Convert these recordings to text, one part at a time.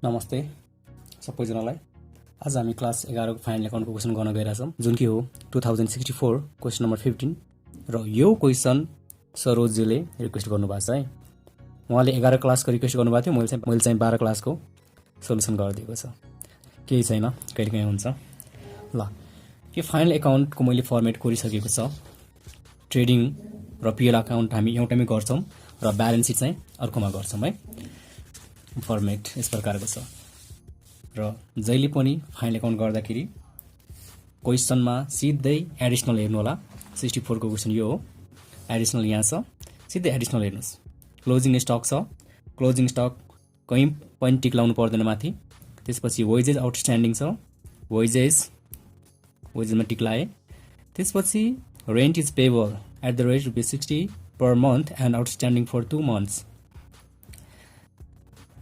नमस्ते सबैजनालाई। आज हामी क्लास 11 को फाइनल एकाउन्टको क्वेसन गर्न गइरहेछौँ, जुन कि हो 2064 क्वेसन नम्बर 15। र यो क्वेसन सरोजजीले रिक्वेस्ट गर्नुभएको छ है। उहाँले 11 क्लासको रिक्वेस्ट गर्नुभएको थियो, मैले चाहिँ 12 क्लासको सोल्युसन गरिदिएको छ। केही छैन, कहिलेकाहीँ हुन्छ। ल, यो फाइनल एकाउन्टको मैले फर्मेट कोरिसकेको छ। ट्रेडिङ र पिएल अकाउन्ट हामी एउटैमै गर्छौँ र ब्यालेन्स सिट चाहिँ अर्कोमा गर्छौँ है। फर्मेट यस प्रकारको छ। र जहिले पनि फाइनल एकाउन्ट गर्दाखेरि क्वेसनमा सिधै एडिसनल हेर्नु होला। 64 को क्वेसन यो हो, एडिसनल यहाँ छ, सिधै एडिसनल हेर्नुस्। क्लोजिङ स्टक छ, क्लोजिङ स्टक कहीँ पनि टिक लाउनु पर्दैन माथि। त्यसपछि वेजेस आउटस्ट्यान्डिङ छ, वेजेसमा टिक लाए। त्यसपछि rent is payable at the rate ₹60 per month and outstanding for 2 months।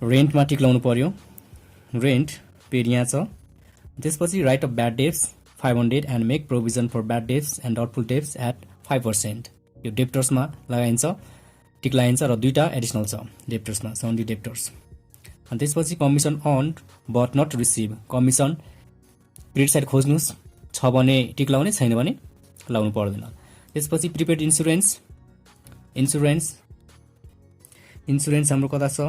रेन्टमा टिक लाउनु पर्यो, रेन्ट पेड यहाँ छ। त्यसपछि write off bad debts 500 and make provision for bad debts and doubtful debts at 5%। यो डेप्टर्समा लगाइन्छ, टिक लगाइन्छ र दुईटा एडिसनल छ डेप्टर्समा, सन्डी डेप्टर्स। अनि त्यसपछि commission earn but not receive, commission credit side खोज्नुहोस्, छ भने टिक लाउने, छैन भने लाउनु पर्दैन। त्यसपछि प्रिपेड इन्सुरेन्स हाम्रो कता छ,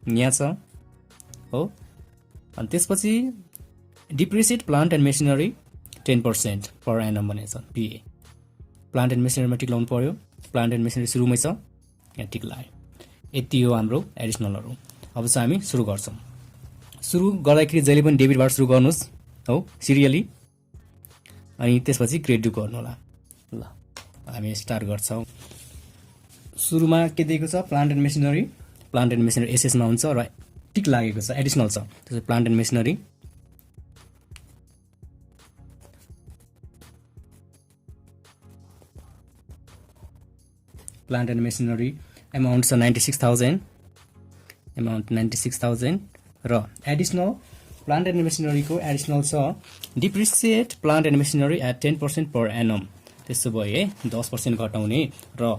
यहाँ छ हो। अनि त्यसपछि depreciate plant and machinery 10% per annum भनेको छ, पिए। प्लान्ट एन्ड मेसिनरीमा टिक लाउनु पर्यो, प्लान्ट एन्ड मेसिनरी सुरुमै छ, यहाँ टिक लायो। यति हो हाम्रो एडिसनलहरू। अब चाहिँ हामी सुरु गर्छौँ। सुरु गर्दाखेरि जहिले पनि डेबिटबाट सुरु गर्नुहोस् हो, सिरियली। अनि त्यसपछि क्रेडिट गर्नु होला। ल, हामी स्टार्ट गर्छौँ। सुरुमा के दिएको छ, प्लान्ट एन्ड मेसिनरी एसएसमा हुन्छ र टिक लागेको छ, एडिसनल छ। त्यसपछि प्लान्ट एन्ड मेसिनरी एमाउन्ट छ 96,000, र एडिसनल प्लान्ट एन्ड मेसिनरीको एडिसनल छ depreciate plant and machinery at 10% per annum. त्यसो भए 10% घटाउने र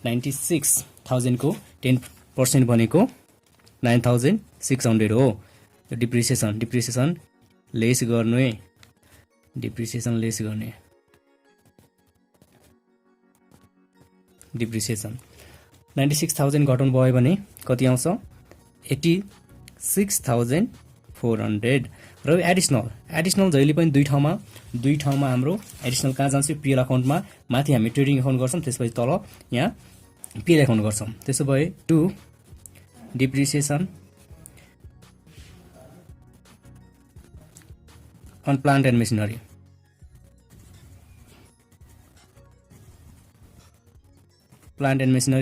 96,000 को 10% भनेको 9,600 हो। डिप्रिसिएसन लेस गर्ने, 96,000 घटाउनु भयो भने कति आउँछ, 86,400। र एडिसनल जहिले पनि दुई ठाउँमा हाम्रो एडिसनल कहाँ जान्छ, पिएल अकाउन्टमा। माथि हामी ट्रेडिङ अकाउन्ट गर्छौँ, त्यसपछि तल यहाँ पिएल अकाउन्ट गर्छौँ। त्यसो भए 2 depreciation on plant and machinery,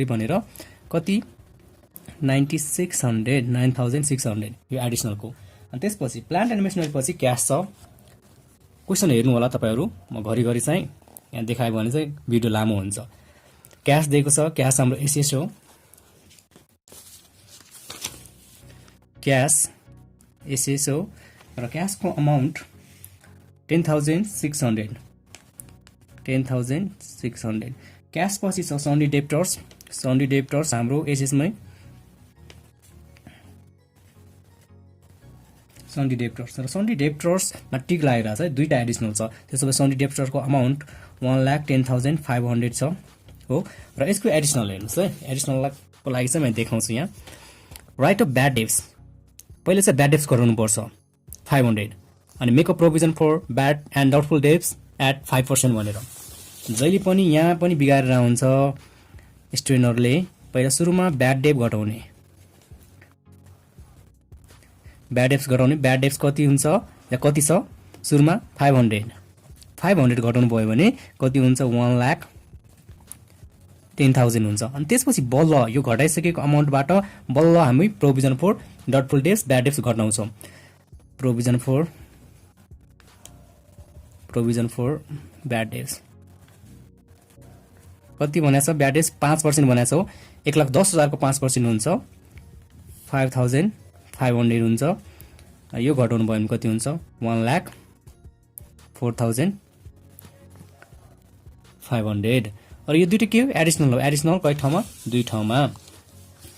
भनेर कति 9,600 यो एडिसनलको। अनि त्यसपछि प्लान्ट एन्ड मेसिनरी पछि क्यास छ। क्वेसन हेर्नु होला तपाईहरू, म घरिघरि चाहिँ यहाँ देखायो भने चाहिँ भिडियो लामो हुन्छ। क्यास दिएको छ, क्यास हाम्रो एसएस हो, र क्यासको अमाउन्ट 10,600। क्यास पछि छ सन्डी डेप्टर्स हाम्रो एसएसमै, र सन्डी डेप्टर्समा टिक लागेर छ, दुईटा एडिसनल छ। त्यसो भए सन्डी डेप्टर्सको अमाउन्ट 1,10,500 छ हो। र यसको एडिसनल हेर्नुहोस् है, एडिसनलको लागि चाहिँ मैले देखाउँछु यहाँ। राइट अफ ब्याड डेब्ट्स, पहिले चाहिँ ब्याड डेब्ट्स गराउनु पर्छ 500, अनि make a provision for bad and doubtful debts at 5% भनेर। जहिले पनि यहाँ पनि बिगारेर हुन्छ स्टुडेन्टहरूले। पहिला सुरुमा ब्याड डेब्ट घटाउने, ब्याड डेब्ट्स कति हुन्छ, या कति छ सुरुमा 500 घटाउनु भयो भने कति हुन्छ, 1,10,000 हुन्छ। अनि त्यसपछि बल्ल यो घटाइसकेको अमाउन्टबाट बल्ल हामी provision for doubtful debts, bad debts घटाउँछौँ। प्रोभिजन फर ब्याड डेब्ट्स कति भनेको छ, ब्याड डेब्ट्स 5% भनेको छ हो। 1,10,000 को 5% हुन्छ 5,500 हुन्छ। यो घटाउनु भयो भने कति हुन्छ, 1,04,500। र यो दुईटा के हो, एडिसनल हो। एडिसनल कति ठाउँमा, दुई ठाउँमा।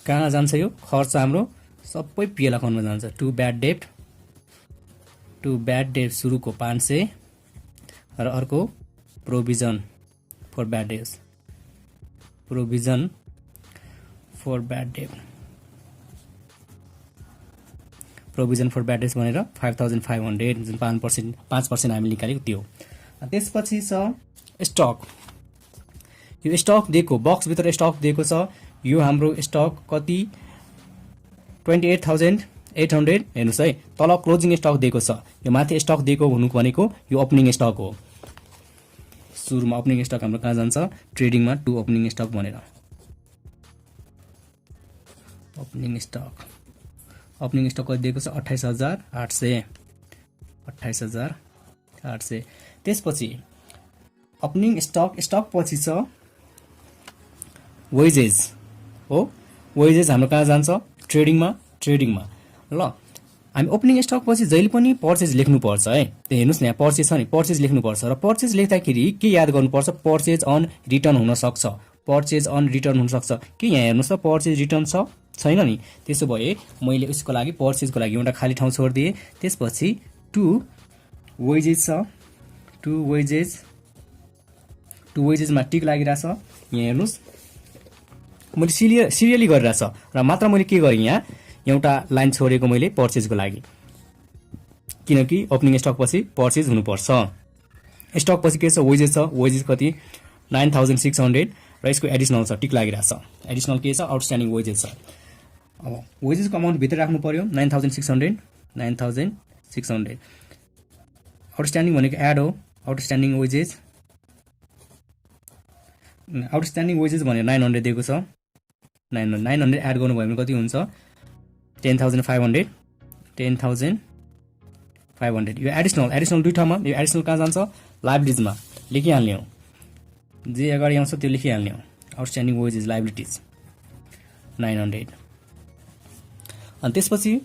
कहाँ जान्छ यो खर्च, हाम्रो सबै पिएल अकाउन्टमा जान्छ। टु ब्याड डेट सुरुको 500 र अर्को प्रोभिजन फर ब्याड डेट्स भनेर 5500 जुन 5% हामीले निकालेको त्यो। त्यसपछि छ स्टक। यो स्टक दिएको बक्सभित्र स्टक दिएको छ। यो हाम्रो स्टक कति 28,800 हेर्नुहोस् है। तल क्लोजिङ स्टक दिएको छ। यो माथि स्टक दिएको हुनु भनेको यो ओपनिङ स्टक हो। सुरुमा ओपनिङ स्टक हाम्रो कहाँ जान्छ ट्रेडिङमा टु ओपनिङ स्टक भनेर। ओपनिङ स्टक कति दिएको छ 28,800। त्यसपछि ओपनिङ स्टक पछि छ वेजेस हो। वेजेस हाम्रो कहाँ जान्छ ट्रेडिङमा ल। हामी ओपनिङ स्टक पछि जहिले पनि पर्चेज लेख्नुपर्छ है। त्यो हेर्नुहोस् न यहाँ पर्चेज छ नि, पर्चेज लेख्नुपर्छ र पर्चेज लेख्दाखेरि के याद गर्नुपर्छ पर्चेज अन रिटर्न हुनसक्छ के यहाँ हेर्नुहोस् त पर्चेज रिटर्न छैन नि। त्यसो भए मैले उसको लागि पर्चेजको लागि एउटा खाली ठाउँ छोडिदिएँ। त्यसपछि टु वेजेस छ। टु वेजेसमा टिक लागिरहेछ। यहाँ हेर्नुहोस् मैले सिरियली गरिरहेछ र मात्र मैले के गरेँ यहाँ एउटा लाइन छोडेको मैले पर्चेजको लागि, किनकि ओपनिङ स्टक पछि पर्चेज हुनुपर्छ। स्टक पछि के छ वेजेस कति 9600 र यसको एडिसनल छ टिक लागिरहेछ। एडिसनल के छ आउटस्ट्यान्डिङ वेजेस छ। अब वेजेसको अमाउन्ट भित्र राख्नु पर्यो 9600 आउटस्ट्यान्डिङ भनेको एड हो। आउटस्ट्यान्डिङ वेजेस भनेर 900 दिएको छ। 900 एड गर्नुभयो भने कति हुन्छ 10,500। यो एडिसनल दुई ठाउँमा। यो एडिसनल कहाँ जान्छ लाइबिलिटिजमा लेखिहाल्ने हो। जे अगाडि आउँछ त्यो लेखिहाल्ने हो। Outstanding wages liabilities 900। अनि त्यसपछि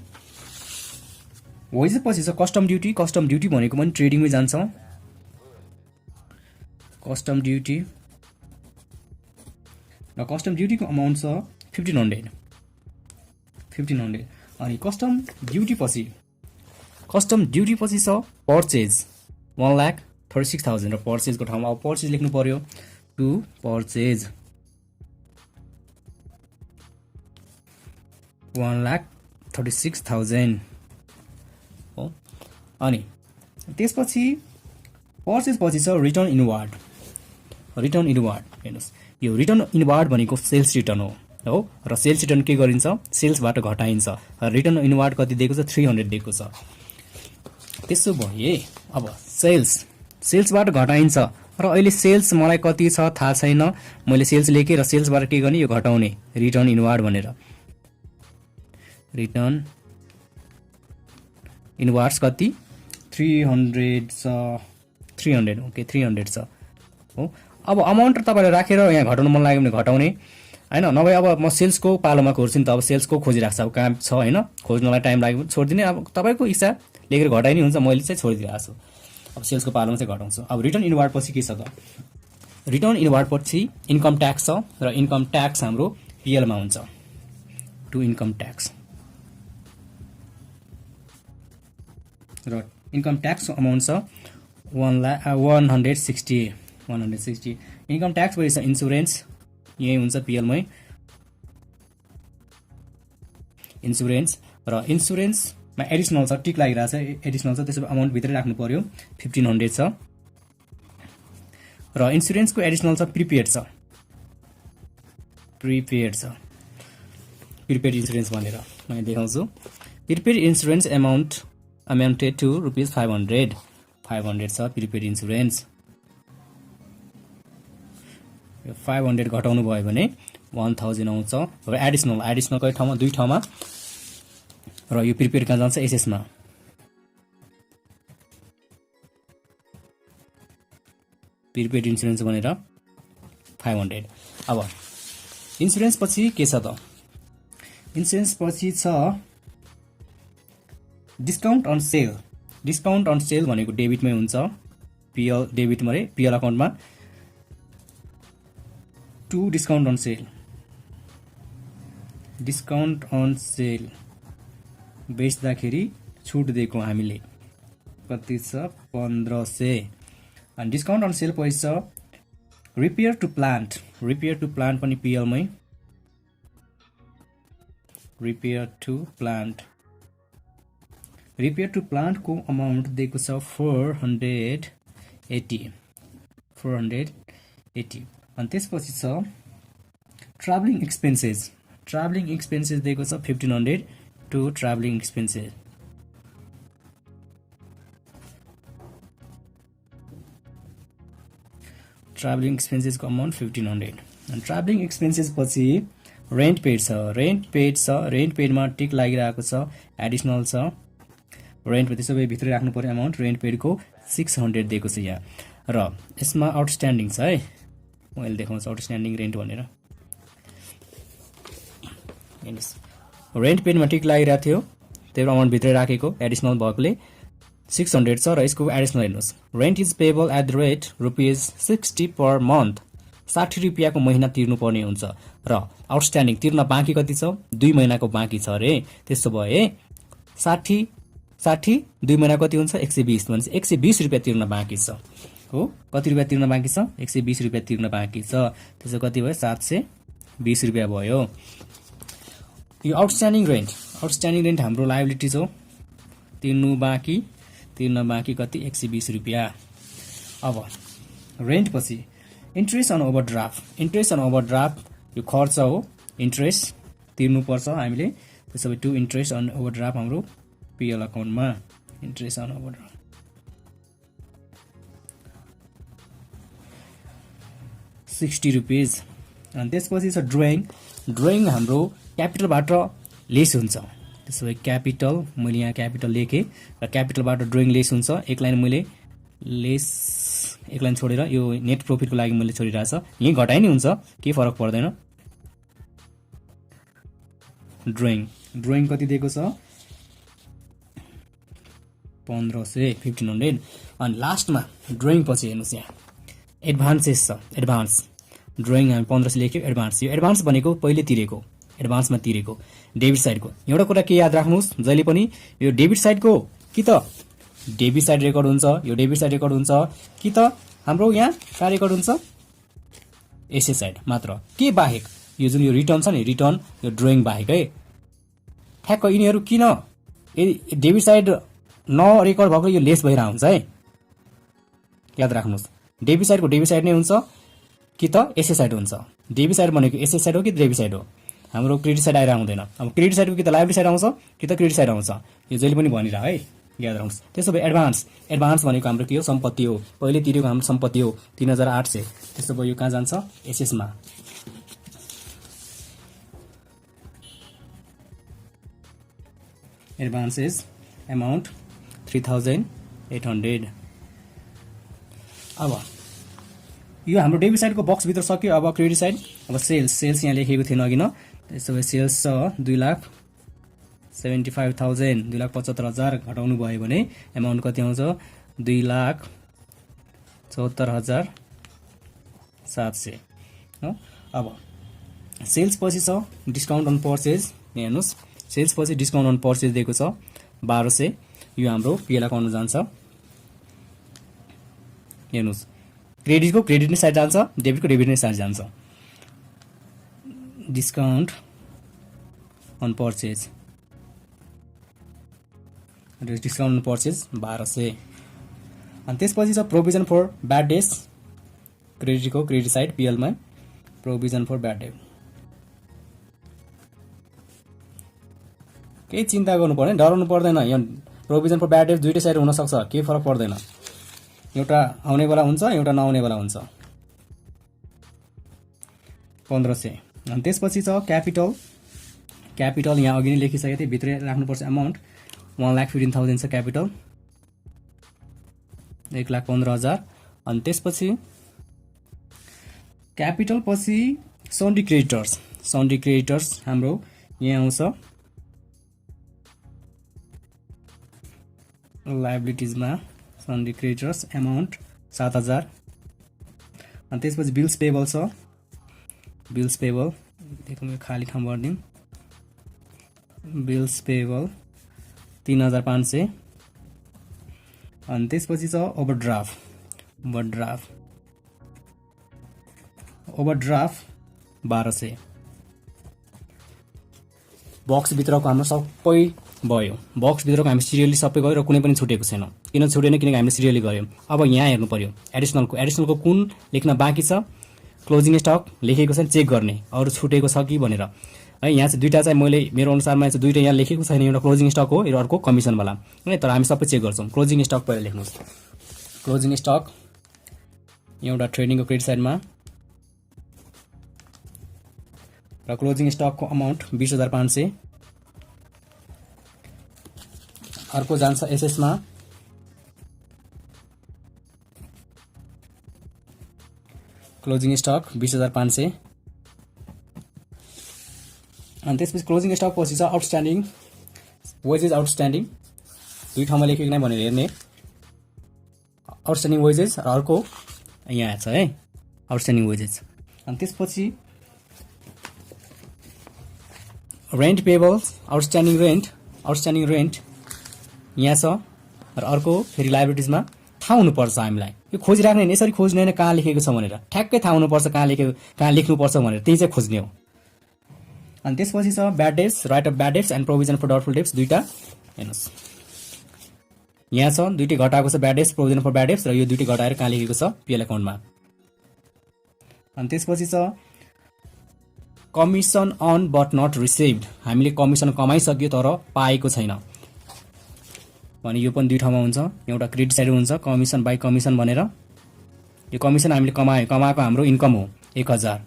वेजेस पछि छ कस्टम ड्युटी भनेको पनि ट्रेडिङमै जान्छ। कस्टम ड्युटीको अमाउन्ट छ 1500। अनि कस्टम ड्युटी पछि छ पर्चेज 1,36,000 र पर्चेजको ठाउँमा अब पर्चेज लेख्नु पर्यो टु पर्चेज 1,36,000 हो। अनि त्यसपछि पर्चेज पछि छ रिटर्न इनवार्ड। हेर्नुहोस् यो रिटर्न इनवार्ड भनेको सेल्स रिटर्न हो र सेल्स रिटर्न के गरिन्छ सेल्सबाट घटाइन्छ। रिटर्न इनवार्ड कति दिएको छ 300 दिएको छ। त्यसो भए अब सेल्सबाट घटाइन्छ र अहिले सेल्स मलाई कति छ थाहा छैन। मैले सेल्स लेखेँ र सेल्सबाट के गर्ने यो घटाउने रिटर्न इनवार्ड भनेर। रिटर्न इनवार्ड्स कति 300 छ। 300 ओके 300 छ हो। अब अमाउन्ट तपाईँले राखेर यहाँ घटाउनु मन लाग्यो भने घटाउने हैन, नभए अब म सेल्सको पालोमा खोज्छु नि त। अब सेल्सको खोजिरहेको छ, अब काम छ हैन, खोज्नलाई टाइम लाग्यो छोडिदिने। अब तपाईँको इच्छा लेखेर घटाइ नि हुन्छ, मैले चाहिँ छोडिदिएको छु। अब सेल्सको पालोमा चाहिँ घटाउँछु। अब रिटर्न इनवार्ड पछि के छ त रिटर्न इनवार्ड पछि इन्कम ट्याक्स छ र इन्कम ट्याक्स हाम्रो पिएलमा हुन्छ टु इन्कम ट्याक्स। र इन्कम ट्याक्सको अमाउन्ट छ 160। इन्कम ट्याक्स पछि छ इन्सुरेन्स। यही हुन्छ पिएलमै इन्सुरेन्स। र इन्सुरेन्समा एडिसनल छ टिक लागिरहेछ एडिसनल छ। त्यसो भए अमाउन्ट भित्रै राख्नु पर्यो 1500 छ। र इन्सुरेन्सको एडिसनल छ प्रिपेड इन्सुरेन्स भनेर मैले देखाउँछु। प्रिपेड इन्सुरेन्स अमाउन्टेड टु ₹500 छ प्रिपेड इन्सुरेन्स। 500 घटाउनु भयो भने 1000 आउँछ। र एडिसनल कति ठाउँमा दुई ठाउँमा। र यो प्रिपेड कहाँ जान्छ एसएसमा। प्रिपेड इन्सुरेन्स भनेर 500। अब इन्सुरेन्स पछि के छ त इन्सुरेन्स पछि छ डिस्काउन्ट अन सेल भनेको डेबिटमै हुन्छ। PL अकाउन्टमा to discount on sale बेच्दाखेरि छुट दिएको हामीले कति छ 1500 अनि डिस्काउन्ट अन सेल पछि छ रिपेयर टु प्लान्ट पनि पिएल मै रिपेयर टु प्लान्ट को अमाउन्ट दिएको छ 480 अनि त्यसपछि छ ट्राभलिङ एक्सपेन्सेस दिएको छ 1500 टु ट्राभलिङ एक्सपेन्सेस को अमाउन्ट 1500 अनि ट्राभलिङ एक्सपेन्सेस पछि रेन्ट पेडमा टिक लागिरहेको छ एडिसनल छ रेन्ट पे त्यसो भए भित्र राख्नु पर्ने अमाउन्ट रेन्ट पेडको 600 दिएको छ यहाँ र यसमा आउटस्ट्यान्डिङ छ है मैले देखाउँछु आउटस्ट्यान्डिङ रेन्ट भनेर रेन्ट पेडमा टिक लागिरहेको थियो त्यो अमाउन्ट भित्र राखेको एडिसनल भएकोले 600 छ र यसको एडिसनल हेर्नुहोस् rent is payable at the rate ₹60 per month 60 रुपियाँको महिना तिर्नुपर्ने हुन्छ र आउटस्ट्यान्डिङ तिर्न बाँकी कति छ 2 महिनाको बाँकी छ रे त्यसो भए 60 2 महिना कति हुन्छ 120 भनेपछि 120 रुपियाँ तिर्न बाँकी छ हो कति रुपियाँ तिर्न बाँकी छ 120 रुपियाँ तिर्न बाँकी छ त्यसो कति भयो 720 रुपियाँ भयो यो आउटस्ट्यान्डिङ रेन्ट हाम्रो लायबिलिटिज हो तिर्न बाँकी कति 120 रुपियाँ अब रेन्ट पछि इन्ट्रेस्ट अन ओभरड्राफ्ट यो खर्च हो इन्ट्रेस्ट तिर्नुपर्छ हामीले त्यसो भए टु इन्ट्रेस्ट अन ओभरड्राफ्ट हाम्रो PL अकाउन्टमा interest on overdraft 60 rupees अनि त्यसपछि छ ड्रइङ हाम्रो क्यापिटलबाट लेस हुन्छ त्यसो भए क्यापिटल मैले यहाँ क्यापिटल लेखेँ र क्यापिटलबाट ड्रइङ लेस हुन्छ एक लाइन छोडेर यो नेट प्रफिटको लागि मैले छोडिरहेछ यही घटाइ नै हुन्छ केही फरक पर्दैन ड्रइङ कति दिएको छ 1500 अनि लास्टमा ड्रइङ पछि हेर्नुहोस् यहाँ एडभान्सेस छ एडभान्स ड्रइङ हामी 1500 लेख्यो एडभान्स यो एडभान्स भनेको पहिले तिरेको एडभान्समा तिरेको डेबिट साइडको एउटा कुरा के याद राख्नुहोस् जहिले पनि यो डेबिट साइडको कि त डेबिट साइड रेकर्ड हुन्छ कि त हाम्रो यहाँ का रेकर्ड हुन्छ एसए साइड मात्र के बाहेक यो जुन यो रिटर्न छ नि रिटर्न यो ड्रइङ बाहेक है ठ्याक्क यिनीहरू किन डेबिट साइड नरेकर्ड भएको यो लेस भइरहेको हुन्छ है याद राख्नुहोस् डेबिट साइडको डेबिट साइड नै हुन्छ कि त एसए साइड हुन्छ डेबिट साइड भनेको एसए साइड हो कि डेबिट साइड हो हाम्रो क्रेडिट साइड आएर आउँदैन अब क्रेडिट साइडको कि त लायबिलिटी साइड आउँछ कि त क्रेडिट साइड आउँछ यो जहिले पनि भनिरह है याद राख्नुहोस् त्यसो भए एडभान्स भनेको हाम्रो के हो सम्पत्ति हो पहिले तिरेको हाम्रो सम्पत्ति हो 3800 त्यसो भए यो कहाँ जान्छ एसएसमा एडभान्सेस अमाउन्ट 3800 अब यो हाम्रो डेबिट साइडको बक्स भित्र सक्यो अब क्रेडिट साइड अब सेल्स यहाँ लेखेको थिएन अघि न त्यसो भए सेल्स छ 2,75,000 2,75,000 घटाउनु भयो भने अमाउन्ट कति आउँछ 2,74,700 हो अब सेल्स पछि छ डिस्काउन्ट अन परचेज हेर्नुस् सेल्स पछि डिस्काउन्ट अन परचेज दिएको छ 1200 यो हाम्रो पिएल अकाउन्टमा जान्छ हेर्नुस् क्रेडिटको क्रेडिट नै साइड जान्छ डेबिटको डेबिट नै साइड जान्छ डिस्काउन्ट अन परचेज 1200 अनि त्यसपछि छ प्रोभिजन फर ब्याड डेज क्रेडिटको क्रेडिट साइड पिएलमा प्रोभिजन फर ब्याड डे केही चिन्ता गर्नु पर्दैन डराउनु पर्दैन यहाँ प्रोभिजन फर ब्याड डेज दुईटै साइड हुन सक्छ केही फरक पर्दैन एउटा आउने बेला हुन्छ एउटा नआउने बेला हुन्छ 1500 अनि त्यसपछि छ क्यापिटल यहाँ अघि नै लेखिसकेको थिएँ भित्र राख्नुपर्छ अमाउन्ट 1,15,000 छ क्यापिटल 1,15,000 अनि त्यसपछि क्यापिटल पछि सन्डी क्रेडिटर्स हाम्रो यहाँ आउँछ लायबिलिटिजमा सन्डी क्रेडिटर्स अमाउन्ट 7,000 अनि त्यसपछि बिल्स पेबल छ देखौँ खाली ठाउँ गरिदिउँ बिल्स पेबल 3500 अनि त्यसपछि छ ओभरड्राफ्ट 1200 बक्स भित्रको हाम्रो सबै भयो बक्स भित्रको हामी सिरियली सबै गयो र कुनै पनि छुटेको छैन किन छुटेन किनकि हामीले सिरियली गर्यौं अब यहाँ हेर्नु पर्यो एडिसनलको कुन लेख्न बाँकी छ क्लोजिङ स्टक लेखेको छ चेक गर्ने अरु छुटेको छ कि भनेर है यहाँ चाहिँ दुईटा चाहिँ मैले मेरो अनुसारमा चाहिँ दुईटा यहाँ लेखेको छैन एउटा क्लोजिङ स्टक हो र अर्को कमिसन वाला है तर हामी सबै चेक गर्छौं क्लोजिङ स्टक पहिला लेख्नुस् क्लोजिङ स्टक एउटा ट्रेडिङको क्रेडिट साइडमा र क्लोजिङ स्टकको अमाउन्ट 20500 अर्को जान्छ एसएस मा क्लोजिङ स्टक 20500 अनि त्यसपछि क्लोजिङ स्टक पछि छ आउटस्ट्यान्डिङ वेजेस आउटस्ट्यान्डिङ दुई ठाउँमा लेखेको नै भनेर हेर्ने आउटस्ट्यान्डिङ वेजेस र अर्को यहाँ छ है आउटस्ट्यान्डिङ वेजेस अनि त्यसपछि रेन्ट पेबल्स आउटस्ट्यान्डिङ रेन्ट यहाँ छ र अर्को फेरि लायबिलिटिजमा थाहा हुनुपर्छ हामीलाई यो खोजिराख्ने हैन यसरी खोज्ने हैन कहाँ लेखेको छ भनेर ठ्याक्कै थाहा हुनुपर्छ कहाँ लेख्नुपर्छ भनेर त्यही चाहिँ खोज्ने हो अनि त्यसपछि छ bad debts write off bad debts and provision for doubtful debts दुईटा हेर्नुस् यहाँ छ दुईटै घटाएको छ bad debts provision for bad debts र यो दुईटै घटाएर कहाँ लेखेको छ पीएल अकाउन्टमा अनि त्यसपछि छ commission on but not received हामीले कमिसन कमाइसक्यो तर पाएको छैन भने यो पनि दुई ठाउँमा हुन्छ एउटा क्रेडिट साइड हुन्छ कमिसन बाइ कमिसन भनेर यो कमिसन हामीले कमाएको हाम्रो इन्कम हो 1000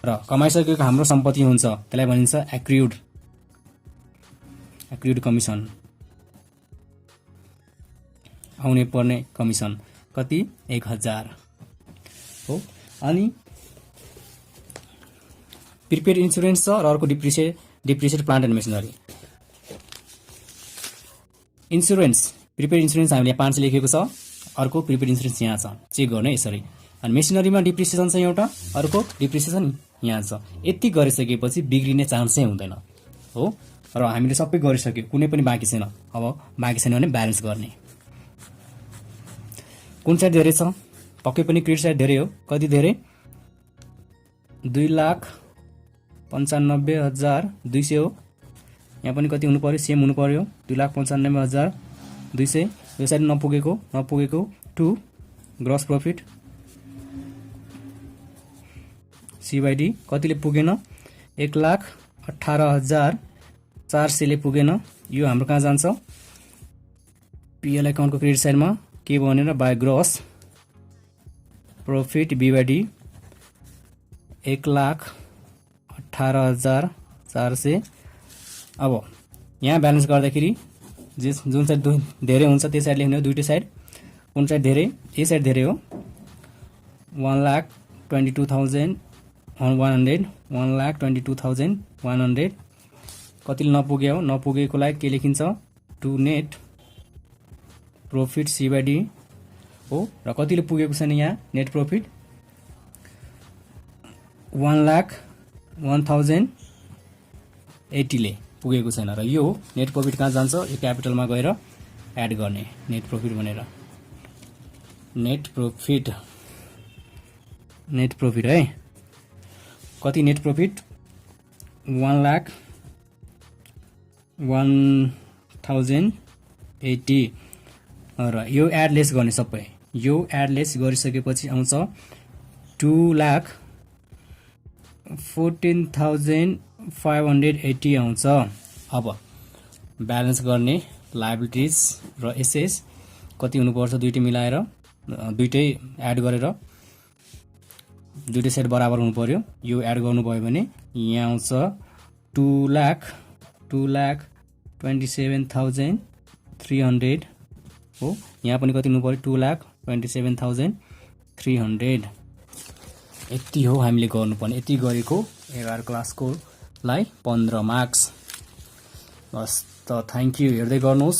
र कमाइसकेको हाम्रो सम्पत्ति हुन्छ त्यसलाई भनिन्छ एक्रुड कमिसन आउने पर्ने कमिसन कति 1000 हो अनि प्रिपेड इन्स्योरेन्स छ र अर्को depreciate plant and machinery prepaid insurance हामीले 500 लेखेको छ अर्को प्रिपेड इन्स्योरेन्स यहाँ छ चेक गर्ने यसरी अनि मेसिनरीमा डिप्रिसिएसन छ एउटा अर्को डिप्रिसिएसन यहाँ छ यति गरिसकेपछि बिग्रिने चान्सै हुँदैन हो र हामीले सबै गरिसक्यो कुनै पनि बाँकी छैन अब बाँकी छैन भने ब्यालेन्स गर्ने कुन साइड धेरै छ पक्कै पनि क्रेडिट साइड धेरै हो कति धेरै 2,95,200 हो यहाँ पनि कति हुनु पर्यो सेम हुनु पर्यो 2,95,200 यो साइड नपुगेको 2 ग्रस प्रॉफिट सी/डी कतिले पुगेन 1,18,400 ले पुगेन यो हाम्रो कहाँ जान्छ पीएल अकाउन्टको क्रेडिट साइडमा के भनेर बाइ ग्रस प्रॉफिट बी/डी 1,18,400 अब यहाँ ब्यालेन्स गर्दाखेरि जुन साइड धेरै हुन्छ त्यो साइड लेख्ने हो दुईटै साइड कुन साइड धेरै ए साइड धेरै हो 1,22,100 कतिले नपुग्यो नपुगेकोलाई के लेखिन्छ टु नेट प्रॉफिट सी/डी हो र कतिले पुगेको छैन यहाँ नेट प्रॉफिट 1,01,080 ले पुगेको छैन र यो नेट प्रॉफिट कहाँ जान्छ यो क्यापिटलमा गएर एड गर्ने नेट प्रॉफिट भनेर नेट प्रॉफिट है कति नेट प्रॉफिट 1,01,080 र यो एड लेस गर्ने सबै यो एड लेस गरिसकेपछि आउँछ 2,14,580 आउँछ अब ब्यालेन्स गर्ने लायबिलिटिज र एसएस कति हुनुपर्छ दुईटै मिलाएर दुईटै एड गरेर दुईटै साइड बराबर हुनु पर्यो यो एड गर्नुभयो भने यहाँ आउँछ 2,27,300 हो यहाँ पनि कति हुनु पर्यो 2,27,300 यति हो हामीले गर्नुपर्ने यति गरेको 11 क्लासको लाई 15 मार्क्स बस त थ्यांक यू हेर्दै गर्नुहोस्।